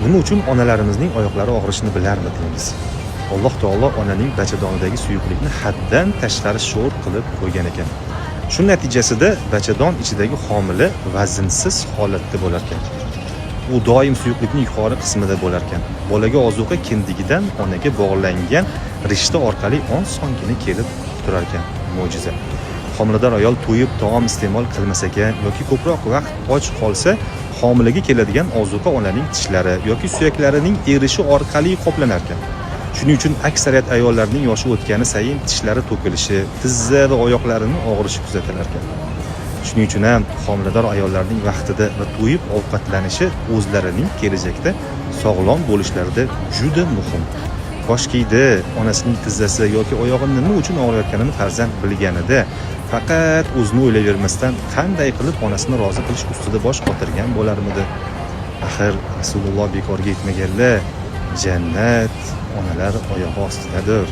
Nima uchun onalarimizning oyoqlari og'rishini bilarmidingiz? Alloh taolo onaning bachadonidagi suyuqlikni haddan tashqari sho'r qilib qo'ygan ekan. Shu natijasida bachadon ichidagi homila vaznsiz holatda bo'lar ekan. U doim suyuqlikning yuqori qismida bo'lar ekan. Bolaga ozuqa kindigidan onaga bog'langan rishta orqali osongina kelib turar ekan. Mo'jiza. Homilador ayol to'yib taom iste'mol qilmasa ekan yoki ko'proq vaqt och qolsa, homilaga keladigan ozuqa onaning tishlari yoki suyaklarining erishi orqali qoplanar ekan. Shuning uchun aksariyat ayollarning yoshi o'tgani sayin tishlari to'kilishi, tizza va oyoqlarining og'rishi kuzatilar ekan. Shuning uchun ham homilador ayollarning vaqtida va to'yib ovqatlanishi o'zlarining kelajakda sog'lom bo'lishlarida juda muhim. Koshkida onasining tizzasi yoki oyog'i nima uchun og'riyotganini farzand bilganida faqat o'zini o'ylayvermasdan qanday qilib onasini rozi qilish ustida bosh qotirgan bo'larmidi? Axir Rasululloh bekorga aytmaganlar, jannat onalar oyog'i ostidadir.